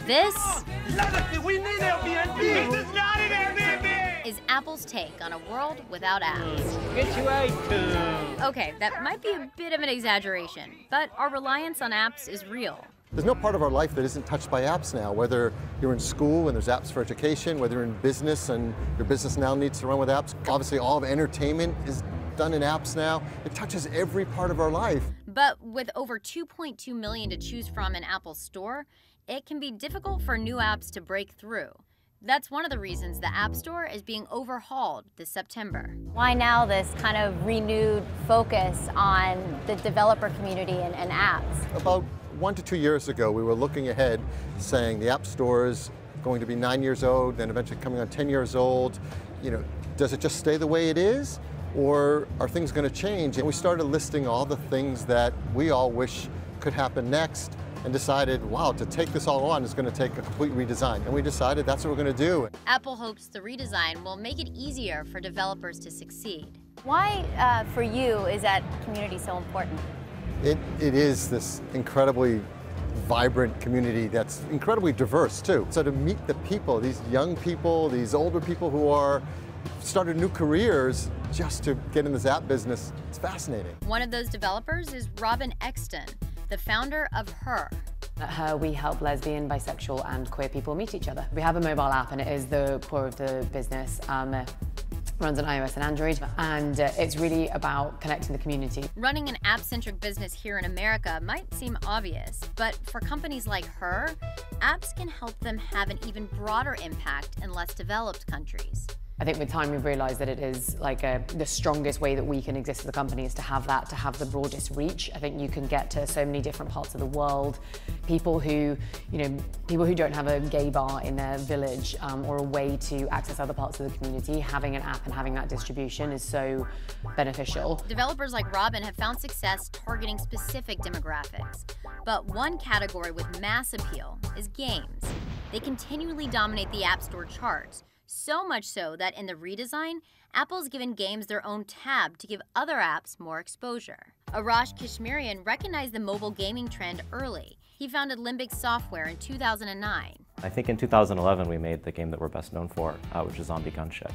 This We need Airbnb! This is not an Airbnb! is Apple's take on a world without apps. Get you out. Okay, that might be a bit of an exaggeration, but our reliance on apps is real. There's no part of our life that isn't touched by apps now, whether you're in school and there's apps for education, whether you're in business and your business now needs to run with apps. Obviously, all of entertainment is done in apps now. It touches every part of our life. But with over 2.2 million to choose from in Apple's store, it can be difficult for new apps to break through. That's one of the reasons the App Store is being overhauled this September. Why now this kind of renewed focus on the developer community and apps? About 1 to 2 years ago, we were looking ahead saying the App Store is going to be 9 years old, then eventually coming on 10 years old. You know, does it just stay the way it is? Or are things going to change? And we started listing all the things that we all wish could happen next and decided, wow, to take this all on is going to take a complete redesign. And we decided that's what we're going to do. Apple hopes the redesign will make it easier for developers to succeed. Why, for you, is that community so important? It is this incredibly vibrant community that's incredibly diverse, too. So to meet the people, these young people, these older people who are started new careers just to get in this app business, it's fascinating. One of those developers is Robin Exton, the founder of Her. At Her, we help lesbian, bisexual, and queer people meet each other. We have a mobile app, and it is the core of the business. Runs on iOS and Android, and it's really about connecting the community. Running an app-centric business here in America might seem obvious, but for companies like Her, apps can help them have an even broader impact in less developed countries. I think with time we've realized that it is like the strongest way that we can exist as a company is to have the broadest reach. I think you can get to so many different parts of the world. People who don't have a gay bar in their village or a way to access other parts of the community, having an app and having that distribution is so beneficial. Developers like Robin have found success targeting specific demographics. But one category with mass appeal is games. They continually dominate the App Store charts. So much so that in the redesign, Apple's given games their own tab to give other apps more exposure. Arash Kashmirian recognized the mobile gaming trend early. He founded Limbic Software in 2009. I think in 2011 we made the game that we're best known for, which is Zombie Gunship.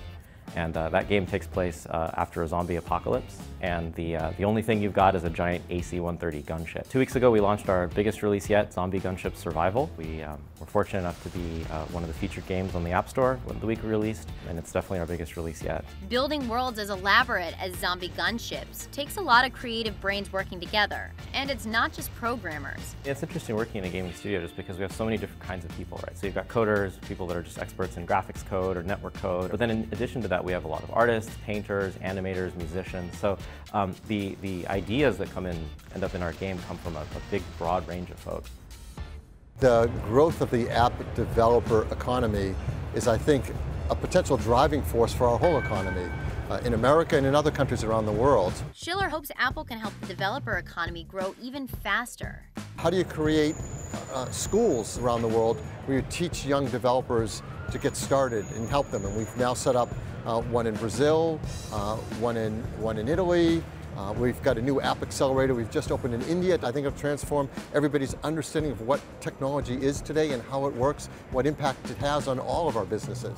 And that game takes place after a zombie apocalypse, and the only thing you've got is a giant AC-130 gunship. 2 weeks ago we launched our biggest release yet, Zombie Gunship Survival. We were fortunate enough to be one of the featured games on the App Store the week we released, and it's definitely our biggest release yet. Building worlds as elaborate as zombie gunships takes a lot of creative brains working together, and it's not just programmers. It's interesting working in a gaming studio just because we have so many different kinds of people, right? So you've got coders, people that are just experts in graphics code or network code, but then in addition to that we have a lot of artists, painters, animators, musicians. So the ideas that end up in our game come from a big, broad range of folks. The growth of the app developer economy is, I think, a potential driving force for our whole economy in America and in other countries around the world. Schiller hopes Apple can help the developer economy grow even faster. How do you create schools around the world where you teach young developers to get started and help them? And we've now set up one in Brazil, one in Italy. We've got a new app accelerator we've just opened in India. I think it'll transform everybody's understanding of what technology is today and how it works, what impact it has on all of our businesses.